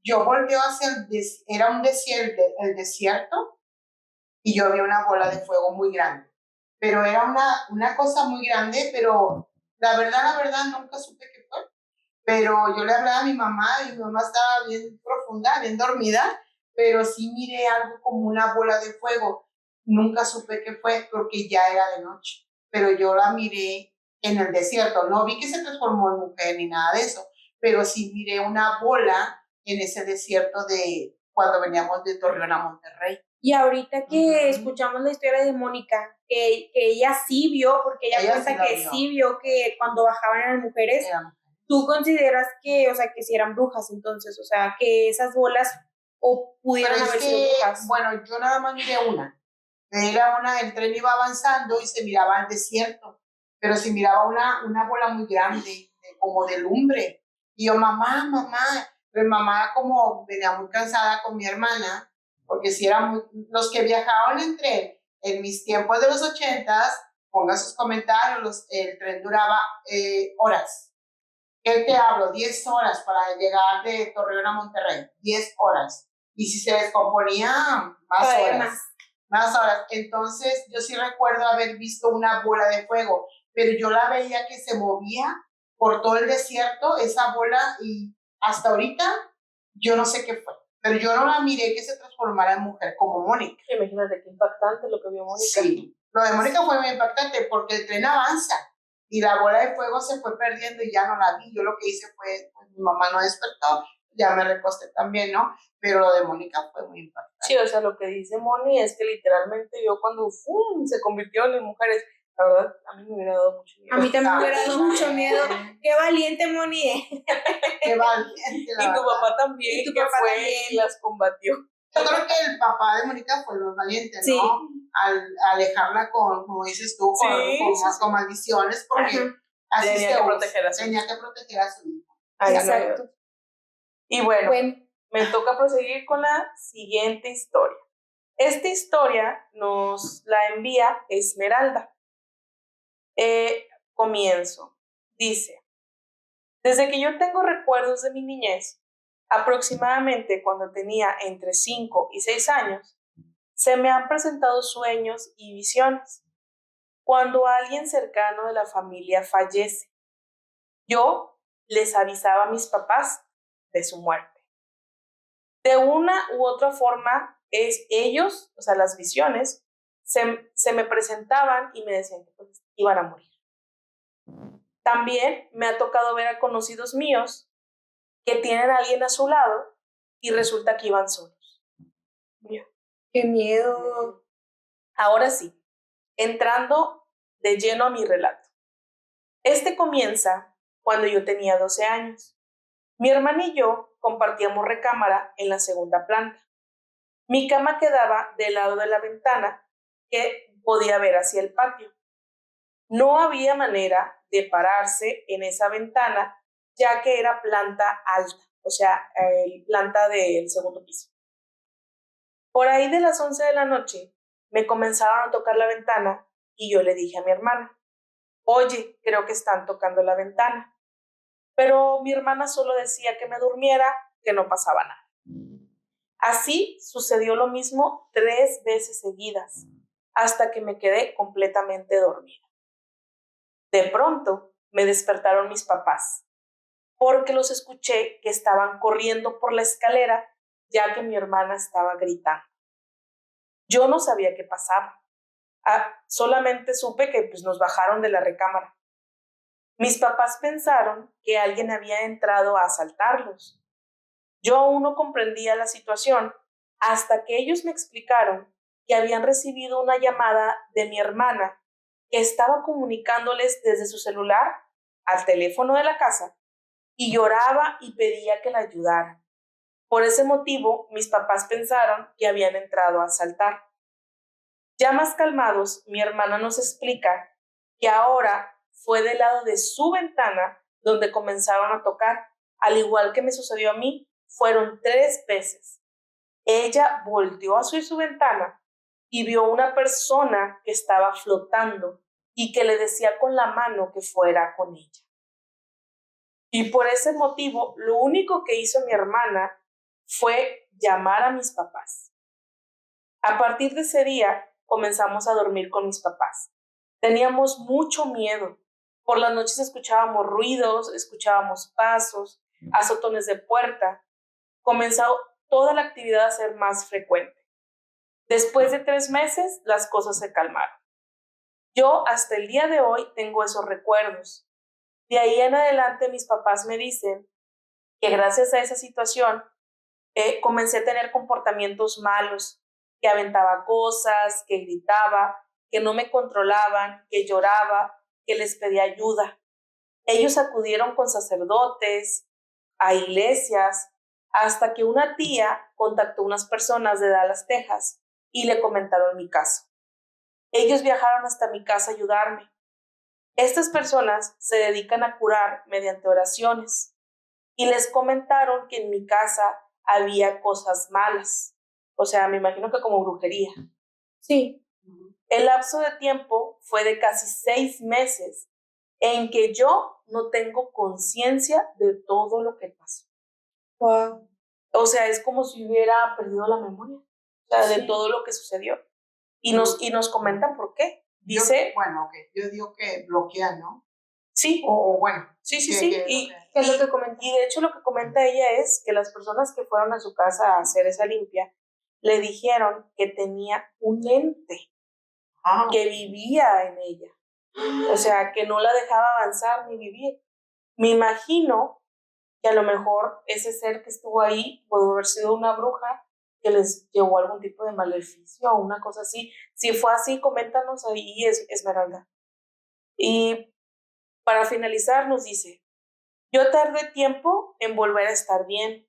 Yo volteo hacia era un desierto, el desierto, y yo vi una bola de fuego muy grande. Pero era una cosa muy grande, pero la verdad, nunca supe qué fue. Pero yo le hablaba a mi mamá y mi mamá estaba bien profunda, bien dormida, pero sí miré algo como una bola de fuego. Nunca supe qué fue porque ya era de noche, pero yo la miré en el desierto. No vi que se transformó en mujer ni nada de eso, pero sí miré una bola en ese desierto de cuando veníamos de Torreón a Monterrey. Y ahorita que escuchamos la historia de Mónica, que ella sí vio, porque ella cuenta que sí vio que cuando bajaban eran mujeres, ¿tú consideras que, o sea, que si eran brujas entonces? O sea, que esas bolas o pudieran haber sido brujas. Bueno, yo nada más miré una. Era el tren iba avanzando y se miraba el desierto, pero se miraba una bola muy grande, como de lumbre. Y yo, mamá, pero mamá como venía muy cansada con mi hermana, porque si eran los que viajaban en tren en mis tiempos de los 80s, pongan sus comentarios, el tren duraba horas. ¿Qué te hablo? 10 horas para llegar de Torreón a Monterrey, 10 horas. Y si se descomponía, más horas. Más horas. Entonces, yo sí recuerdo haber visto una bola de fuego, pero yo la veía que se movía por todo el desierto, esa bola, y hasta ahorita yo no sé qué fue. Pero yo no la miré que se transformara en mujer como Mónica. Imagínate qué impactante lo que vio Mónica. Sí, lo de Mónica fue muy impactante porque el tren avanza y la bola de fuego se fue perdiendo y ya no la vi. Yo lo que hice fue, pues, mi mamá no despertó, ya me recosté también, ¿no? Pero lo de Mónica fue muy impactante. Sí, o sea, lo que dice Moni es que literalmente yo cuando se convirtieron en mujeres, la verdad, a mí me hubiera dado mucho miedo. A mí también me hubiera dado mucho miedo. Qué valiente, Moni. Qué valiente, y tu papá también, y tu que papá fue también. y las combatió. Yo creo que el papá de Mónica fue lo valiente, ¿no? Sí. Al alejarla con, como dices tú, con maldiciones, porque así tenía que proteger a su hijo. Exacto. Y bueno, me toca proseguir con la siguiente historia. Esta historia nos la envía Esmeralda. Comienzo. Dice, desde que yo tengo recuerdos de mi niñez, aproximadamente cuando tenía entre 5 y 6 años, se me han presentado sueños y visiones. cuando alguien cercano de la familia fallece. Yo les avisaba a mis papás de su muerte. De una u otra forma, ellos, o sea, las visiones, se me presentaban y me decían que pues, iban a morir. También me ha tocado ver a conocidos míos que tienen a alguien a su lado y resulta que iban solos. ¡Qué miedo! Ahora sí, entrando de lleno a mi relato. Este comienza cuando yo tenía 12 años. Mi hermana y yo compartíamos recámara en la segunda planta. Mi cama quedaba del lado de la ventana que podía ver hacia el patio. No había manera de pararse en esa ventana, ya que era planta alta, o sea, planta del segundo piso. Por ahí de las 11 de la noche, me comenzaron a tocar la ventana y yo le dije a mi hermana, oye, creo que están tocando la ventana. Pero mi hermana solo decía que me durmiera, que no pasaba nada. Así sucedió lo mismo 3 veces seguidas, hasta que me quedé completamente dormida. De pronto me despertaron mis papás, porque los escuché que estaban corriendo por la escalera, ya que mi hermana estaba gritando. Yo no sabía qué pasaba. Solamente supe que pues, nos bajaron de la recámara. Mis papás pensaron que alguien había entrado a asaltarlos. Yo aún no comprendía la situación hasta que ellos me explicaron que habían recibido una llamada de mi hermana que estaba comunicándoles desde su celular al teléfono de la casa y lloraba y pedía que la ayudaran. Por ese motivo, mis papás pensaron que habían entrado a asaltar. Ya más calmados, mi hermana nos explica que ahora fue del lado de su ventana donde comenzaron a tocar, al igual que me sucedió a mí, fueron 3 veces. Ella volteó a su ventana y vio una persona que estaba flotando y que le decía con la mano que fuera con ella. Y por ese motivo, lo único que hizo mi hermana fue llamar a mis papás. A partir de ese día, comenzamos a dormir con mis papás. Teníamos mucho miedo. Por las noches escuchábamos ruidos, escuchábamos pasos, azotones de puerta. Comenzó toda la actividad a ser más frecuente. Después de 3 meses, las cosas se calmaron. Yo hasta el día de hoy tengo esos recuerdos. De ahí en adelante mis papás me dicen que gracias a esa situación comencé a tener comportamientos malos, que aventaba cosas, que gritaba, que no me controlaban, que lloraba, que les pedía ayuda. Ellos acudieron con sacerdotes, a iglesias, hasta que una tía contactó a unas personas de Dallas, Texas, y le comentaron mi caso. Ellos viajaron hasta mi casa a ayudarme. Estas personas se dedican a curar mediante oraciones y les comentaron que en mi casa había cosas malas. O sea, me imagino que como brujería. Sí. El lapso de tiempo fue de casi 6 meses en que yo no tengo conciencia de todo lo que pasó. Wow. O sea, es como si hubiera perdido la memoria, o sea, de todo lo que sucedió. Y nos comentan por qué. Dice... Yo digo que bloquean, ¿no? Sí. O bueno. Sí. ¿Qué es lo que comenta? Y de hecho lo que comenta ella es que las personas que fueron a su casa a hacer esa limpia le dijeron que tenía un ente que vivía en ella. O sea, que no la dejaba avanzar ni vivir. Me imagino que a lo mejor ese ser que estuvo ahí pudo haber sido una bruja que les llevó algún tipo de maleficio o una cosa así. Si fue así, coméntanos ahí, Esmeralda. Y para finalizar nos dice, yo tardé tiempo en volver a estar bien,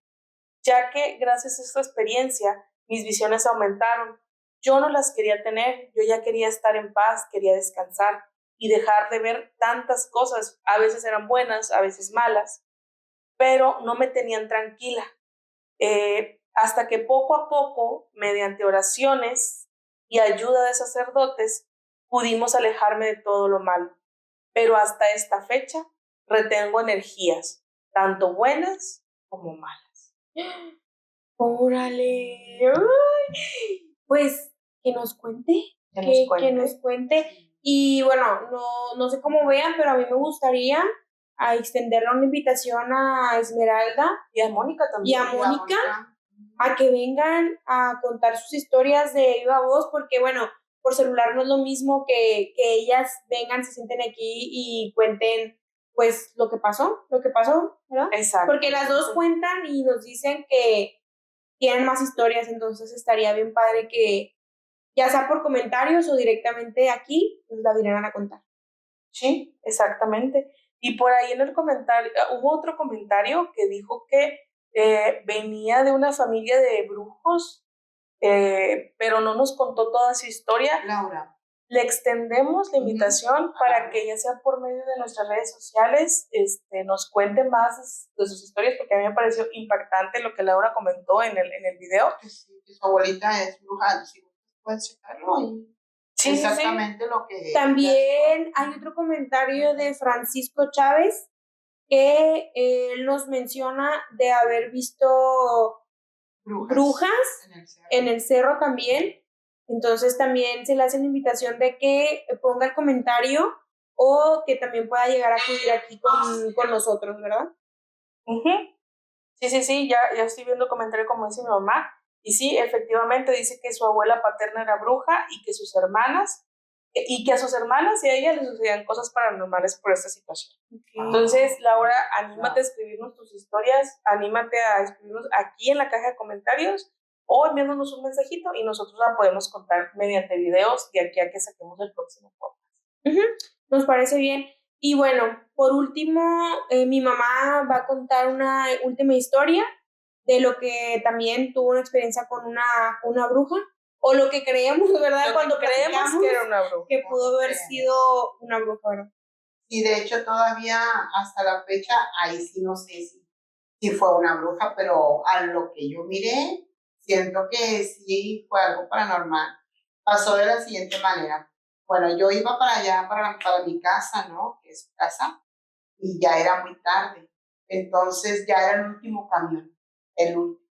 ya que gracias a esta experiencia mis visiones aumentaron. Yo no las quería tener, yo ya quería estar en paz, quería descansar y dejar de ver tantas cosas. A veces eran buenas, a veces malas, pero no me tenían tranquila. Hasta que poco a poco, mediante oraciones y ayuda de sacerdotes, pudimos alejarme de todo lo malo. Pero hasta esta fecha retengo energías, tanto buenas como malas. ¡Órale! Ay, pues que nos cuente. Que nos cuente. Y bueno, no sé cómo vean, pero a mí me gustaría extenderle una invitación a Esmeralda Y a Mónica y también. a Mónica a que vengan a contar sus historias de viva voz, porque bueno, por celular no es lo mismo que ellas vengan, se sienten aquí y cuenten pues lo que pasó, ¿verdad? Exacto. Porque las dos cuentan y nos dicen que tienen más historias, entonces estaría bien padre que ya sea por comentarios o directamente aquí, pues la vinieran a contar. Sí, exactamente. Y por ahí en el comentario, hubo otro comentario que dijo que venía de una familia de brujos, pero no nos contó toda su historia. Laura. Le extendemos la invitación para que ya sea por medio de nuestras redes sociales nos cuente más de sus historias, porque a mí me pareció impactante lo que Laura comentó en el video. Que sí, que su abuelita es bruja, si pueden checarlo y Sí, exactamente sí. lo que... También hay otro comentario de Francisco Chávez que él nos menciona de haber visto brujas en el cerro también. Entonces también se le hace la invitación de que ponga el comentario o que también pueda llegar a acudir aquí con nosotros, ¿verdad? Uh-huh. Sí, ya estoy viendo comentario como dice mi mamá. Y sí, efectivamente dice que su abuela paterna era bruja y que sus hermanas, y que a sus hermanas y a ella les sucedían cosas paranormales por esta situación. Okay. Entonces, Laura, anímate a escribirnos tus historias, anímate a escribirnos aquí en la caja de comentarios o enviándonos un mensajito y nosotros la podemos contar mediante videos de aquí a que saquemos el próximo podcast. Nos parece bien. Y bueno, por último, mi mamá va a contar una última historia de lo que también tuvo una experiencia con una bruja, o lo que creemos, ¿verdad? Cuando creemos que era una bruja. Que pudo haber sido una bruja, ¿verdad? Y de hecho todavía hasta la fecha, ahí sí no sé si fue una bruja, pero a lo que yo miré, siento que sí fue algo paranormal. Pasó de la siguiente manera. Bueno, yo iba para allá, para mi casa, ¿no? Que es su casa, y ya era muy tarde. Entonces ya era el último camión, el último.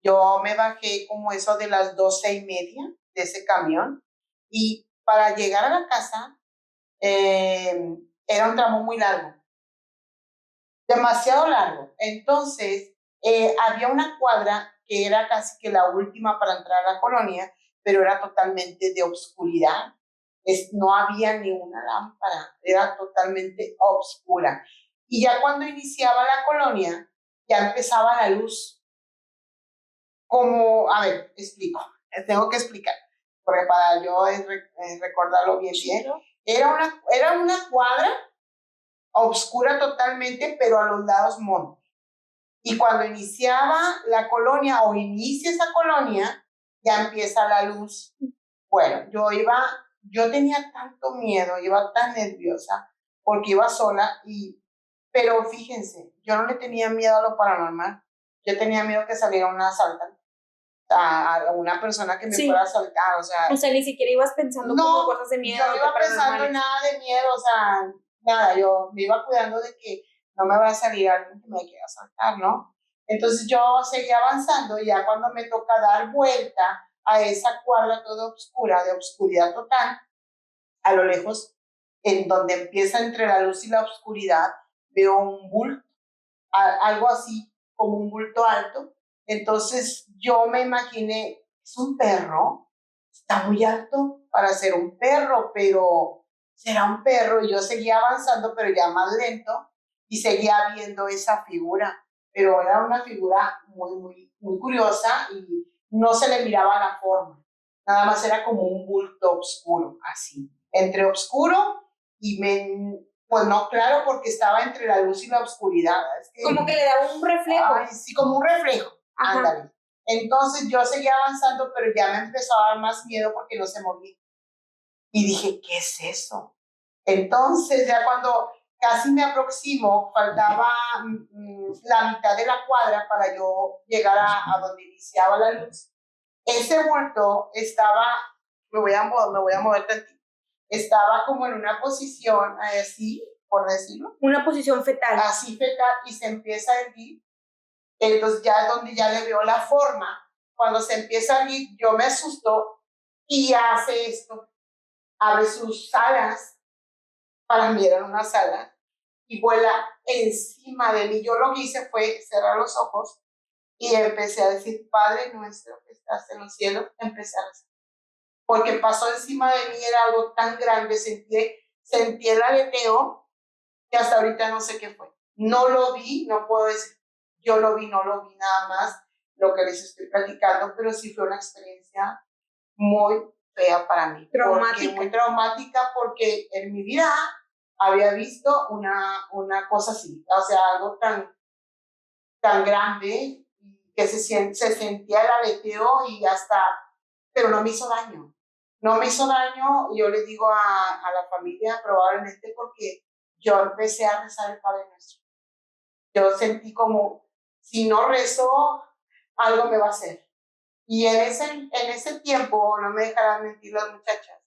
Yo me bajé como eso de las 12:30 de ese camión y para llegar a la casa era un tramo muy largo, demasiado largo. Entonces había una cuadra que era casi que la última para entrar a la colonia, pero era totalmente de oscuridad. No había ni una lámpara, era totalmente oscura. Y ya cuando iniciaba la colonia, ya empezaba la luz. Como, a ver, explico, tengo que explicar, porque para yo recordarlo bien, era una cuadra oscura totalmente, pero a los lados monte. Y cuando iniciaba la colonia o inicia esa colonia, ya empieza la luz. Bueno, yo tenía tanto miedo, iba tan nerviosa, porque iba sola, pero fíjense, yo no le tenía miedo a lo paranormal, yo tenía miedo que saliera una asaltante, a una persona que me fuera a asaltar, o sea, ni siquiera ibas pensando como cosas de miedo. Yo no iba pensando en nada de miedo, o sea, nada, yo me iba cuidando de que no me va a salir alguien que me quiera asaltar, ¿no? Entonces yo seguía avanzando y ya cuando me toca dar vuelta a esa cuadra toda oscura, de oscuridad total, a lo lejos, en donde empieza entre la luz y la oscuridad, veo un bulto, algo así como un bulto alto. Entonces yo me imaginé, es un perro, está muy alto para ser un perro, pero será un perro. Y yo seguía avanzando, pero ya más lento, y seguía viendo esa figura, pero era una figura muy curiosa y no se le miraba la forma, nada más era como un bulto oscuro, así, entre oscuro y pues no, claro, porque estaba entre la luz y la oscuridad. Es que, como que le daba un reflejo. Ay, sí, como un reflejo. Ándale. Entonces yo seguía avanzando, pero ya me empezó a dar más miedo porque no se movía. Y dije, ¿qué es eso? Entonces ya cuando casi me aproximo, faltaba la mitad de la cuadra para yo llegar a donde iniciaba la luz. Ese bulto estaba, me voy a mover tantito, estaba como en una posición así, por decirlo. Una posición fetal. Así fetal, y se empieza a erguir. Entonces ya es donde ya le veo la forma. Cuando se empieza a erguir, yo me asusto y hace esto. abre sus alas, para mí eran una sala, y vuela encima de mí. Yo lo que hice fue cerrar los ojos y empecé a decir, Padre nuestro que estás en los cielos, empecé a rezar. Porque pasó encima de mí, era algo tan grande, sentí el aleteo, que hasta ahorita no sé qué fue. No lo vi, no puedo decir, yo lo vi, no lo vi nada más, lo que les estoy platicando, pero sí fue una experiencia muy fea para mí. Muy traumática, porque en mi vida había visto una cosa así, o sea, algo tan grande, que se sentía el aleteo y hasta, pero no me hizo daño. No me hizo daño, yo le digo a la familia, probablemente porque yo empecé a rezar el Padre Nuestro. Yo sentí como, si no rezo, algo me va a hacer. Y en ese tiempo, no me dejarán mentir las muchachas,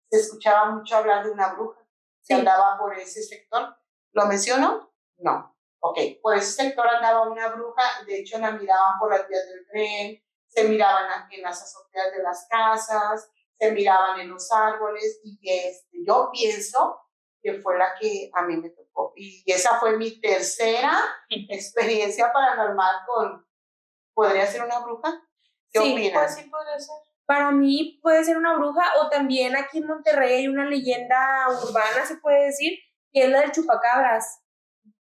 se escuchaba mucho hablar de una bruja que andaba por ese sector. ¿Lo menciono? No. Ok, por ese sector andaba una bruja, de hecho la miraban por las vías del tren, se miraban en las azoteas de las casas, se miraban en los árboles, y yo pienso que fue la que a mí me tocó. Y esa fue mi tercera experiencia paranormal ¿podría ser una bruja? ¿Qué opinas? Pues sí podría ser. Para mí puede ser una bruja, o también aquí en Monterrey hay una leyenda urbana, se puede decir, que es la del chupacabras.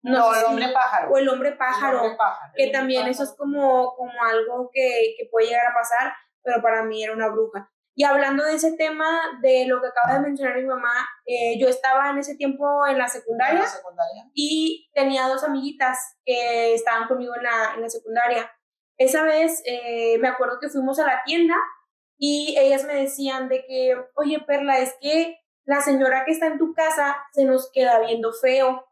No, el hombre pájaro. O el hombre pájaro, que también eso es como algo que puede llegar a pasar, pero para mí era una bruja. Y hablando de ese tema, de lo que acaba de mencionar mi mamá, yo estaba en ese tiempo en la secundaria, y tenía 2 amiguitas que estaban conmigo en la secundaria. Esa vez me acuerdo que fuimos a la tienda y ellas me decían de que, oye, Perla, es que la señora que está en tu casa se nos queda viendo feo.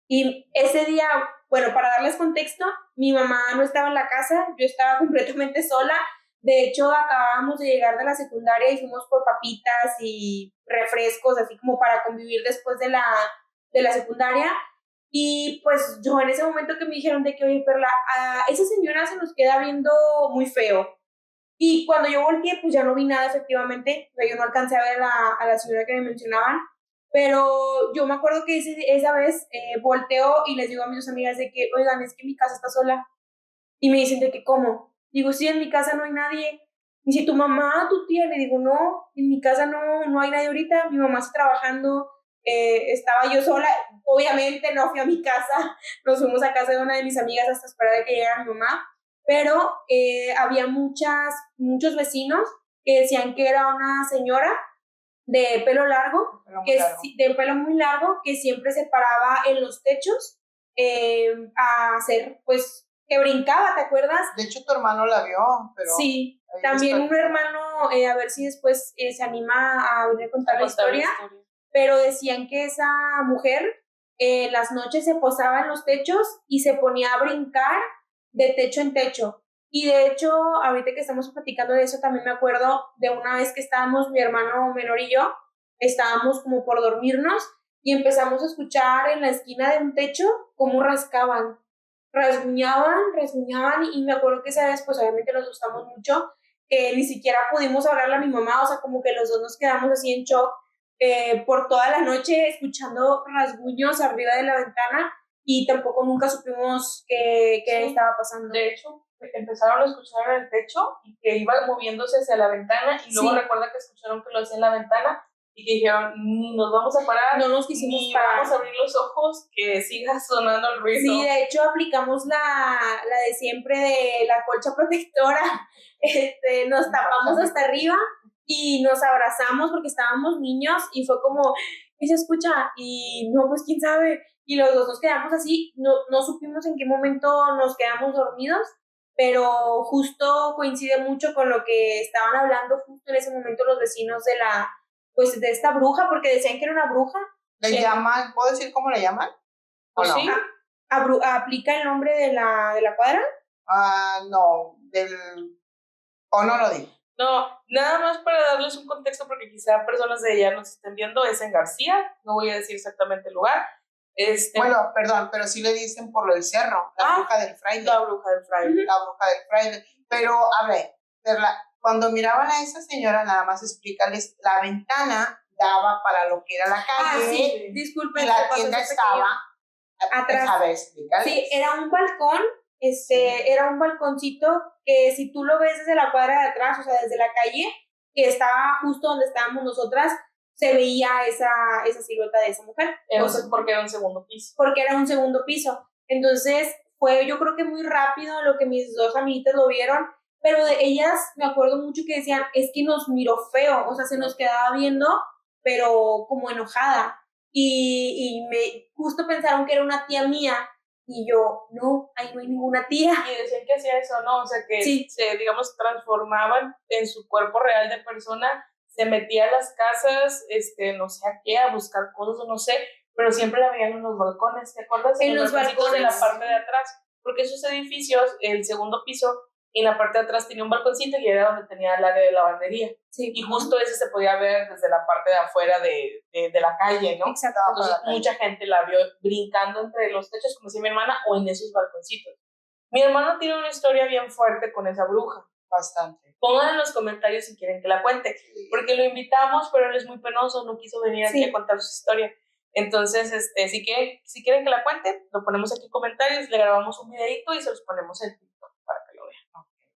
Y ese día, bueno, para darles contexto, mi mamá no estaba en la casa, yo estaba completamente sola. De hecho, acabábamos de llegar de la secundaria y fuimos por papitas y refrescos, así como para convivir después de la secundaria. Y pues yo en ese momento que me dijeron de que, oye, Perla, a esa señora se nos queda viendo muy feo. Y cuando yo volteé, pues ya no vi nada efectivamente, o sea, yo no alcancé a ver a la señora que me mencionaban, pero yo me acuerdo que esa vez volteo y les digo a mis amigas de que, oigan, es que mi casa está sola. Y me dicen de que, ¿cómo? Digo, sí, en mi casa no hay nadie. Y dice, ¿tu mamá, tu tía? Le digo, no, en mi casa no hay nadie ahorita, mi mamá está trabajando, estaba yo sola, obviamente no fui a mi casa, nos fuimos a casa de una de mis amigas hasta esperar a que llegara mi mamá, pero había muchos vecinos que decían que era una señora de pelo largo, de pelo muy largo, que siempre se paraba en los techos a hacer, pues, que brincaba, ¿te acuerdas? De hecho, tu hermano la vio, pero... Sí, también un hermano, a ver si después se anima a venir a contar la historia, pero decían que esa mujer las noches se posaba en los techos y se ponía a brincar de techo en techo. Y de hecho, ahorita que estamos platicando de eso, también me acuerdo de una vez que estábamos, mi hermano menor y yo, estábamos como por dormirnos y empezamos a escuchar en la esquina de un techo cómo rascaban, rasguñaban, y me acuerdo que esa vez, pues obviamente nos asustamos mucho, que ni siquiera pudimos hablarle a mi mamá, o sea, como que los dos nos quedamos así en shock por toda la noche escuchando rasguños arriba de la ventana, y tampoco nunca supimos qué estaba pasando. De hecho, empezaron a escuchar en el techo y que iba moviéndose hacia la ventana, y luego recuerda que escucharon que lo hacía en la ventana y que dijeron, ni nos vamos a parar, no nos quisimos ni parar. Vamos a abrir los ojos, que siga sonando el ruido. Sí, de hecho aplicamos la de siempre de la colcha protectora, nos tapamos hasta arriba y nos abrazamos porque estábamos niños y fue como, ¿qué se escucha? Y no, pues quién sabe, y los dos nos quedamos así, no supimos en qué momento nos quedamos dormidos, pero justo coincide mucho con lo que estaban hablando justo en ese momento los vecinos de esta bruja, porque decían que era una bruja. ¿Le llaman? ¿Puedo decir cómo le llaman? ¿O no? Sí. ¿Aplica el nombre de la cuadra? No, o no lo digo. No, nada más para darles un contexto, porque quizá personas de allá nos estén viendo, es en García, no voy a decir exactamente el lugar. Bueno, perdón, pero sí le dicen por lo del cerro, la bruja del fraile. La bruja del fraile. La bruja del fraile. Pero, a ver, Perla, cuando miraban a esa señora, nada más explícales, la ventana daba para lo que era la calle sí, disculpe. y la tienda estaba atrás. A ver, explícales. Sí, era un balcón, era un balconcito que si tú lo ves desde la cuadra de atrás, o sea, desde la calle, que estaba justo donde estábamos nosotras, se veía esa silueta de esa mujer. Porque era un segundo piso. Porque era un segundo piso. Entonces, fue yo creo que muy rápido lo que mis dos amiguitas lo vieron, pero de ellas me acuerdo mucho que decían, es que nos miró feo, o sea, se nos quedaba viendo, pero como enojada. Y me justo pensaron que era una tía mía, y yo, no, ahí no hay ninguna tía. Y decían que hacía eso, ¿no? O sea, que Sí. se, digamos, transformaban en su cuerpo real de persona, se metía a las casas, no sé a qué, a buscar cosas o no sé, pero siempre la veían en los balcones, ¿te acuerdas? En los balcones. De la parte de atrás, porque esos edificios, el segundo piso, en la parte de atrás tenía un balconcito y era donde tenía el área de lavandería. Sí. Y justo ese se podía ver desde la parte de afuera de la calle, ¿no? Exacto. Entonces mucha gente la vio brincando entre los techos, como decía mi hermana, o en esos balconcitos. Mi hermano tiene una historia bien fuerte con esa bruja. Bastante. Pongan en los comentarios si quieren que la cuente, porque lo invitamos, pero él es muy penoso, no quiso venir aquí a contar su historia. Entonces, si quieren que la cuente, lo ponemos aquí en comentarios, le grabamos un videito y se los ponemos en TikTok para que lo vean. Okay.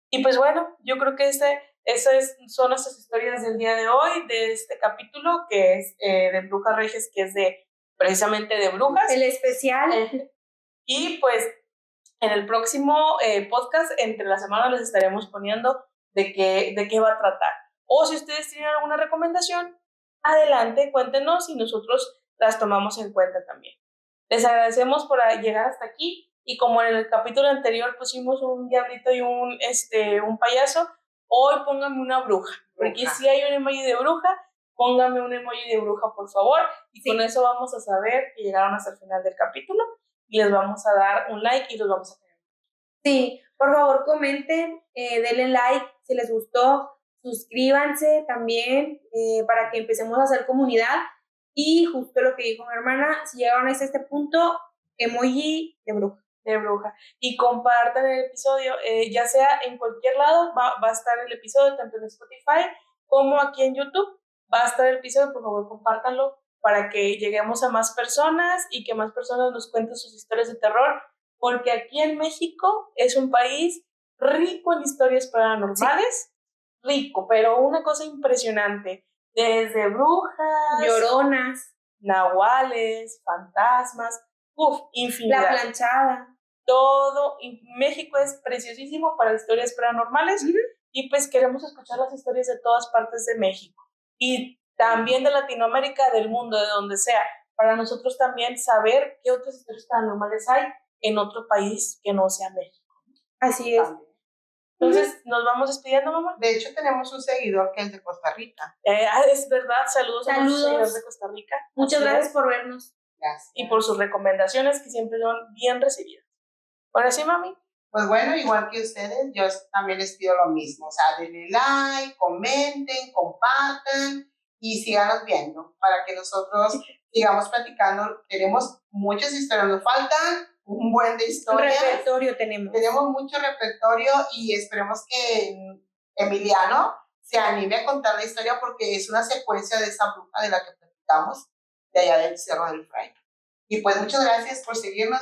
Y pues bueno, yo creo que esas son nuestras historias del día de hoy, de este capítulo, que es de Brujas Regias, que es precisamente de brujas. El especial. Y pues en el próximo podcast, entre la semana, les estaremos poniendo de qué va a tratar. O si ustedes tienen alguna recomendación, adelante, cuéntenos y nosotros las tomamos en cuenta también. Les agradecemos por llegar hasta aquí y como en el capítulo anterior pusimos un diablito y un payaso, hoy pónganme una bruja, porque si hay un emoji de bruja, pónganme un emoji de bruja, por favor, y con eso vamos a saber que llegaron hasta el final del capítulo y les vamos a dar un like y los vamos a querer. Sí, por favor comenten, denle like si les gustó, suscríbanse también para que empecemos a hacer comunidad y justo lo que dijo mi hermana, si llegaron hasta este punto, emoji de bruja. De bruja. Y compartan el episodio, ya sea en cualquier lado, va a estar el episodio, tanto en Spotify como aquí en YouTube, va a estar el episodio, por favor compártanlo para que lleguemos a más personas y que más personas nos cuenten sus historias de terror, porque aquí en México es un país rico en historias paranormales, rico, pero una cosa impresionante, desde brujas, lloronas, nahuales, fantasmas, infinidad. La planchada. Todo, México es preciosísimo para historias paranormales y pues queremos escuchar las historias de todas partes de México y también de Latinoamérica, del mundo, de donde sea, para nosotros también saber qué otras historias paranormales hay en otro país que no sea México. Así es. Entonces, nos vamos despidiendo, mamá. De hecho, tenemos un seguidor que es de Costa Rica. Es verdad, saludos a nuestros seguidores de Costa Rica. Muchas gracias por vernos. Gracias. Y por sus recomendaciones que siempre son bien recibidas. Ahora sí, mami. Pues bueno, igual que ustedes, yo también les pido lo mismo. O sea, denle like, comenten, compartan y síganos viendo para que nosotros sigamos platicando. Tenemos muchas historias, nos faltan un buen de historias. Un repertorio tenemos. Tenemos mucho repertorio y esperemos que Emiliano se anime a contar la historia porque es una secuencia de esa bruja de la que platicamos de allá del Cerro del Fray. Y pues muchas gracias por seguirnos.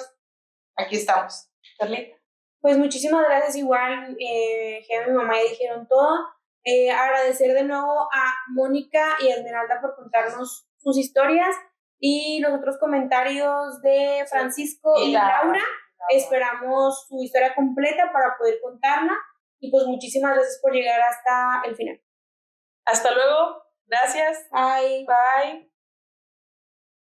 Aquí estamos. Carlita. Pues muchísimas gracias igual, Gema y mi mamá ya dijeron todo. Agradecer de nuevo a Mónica y a Esmeralda por contarnos sus historias y los otros comentarios de Francisco y Laura. Esperamos su historia completa para poder contarla y pues muchísimas gracias por llegar hasta el final. Hasta luego. Gracias. Bye. Bye.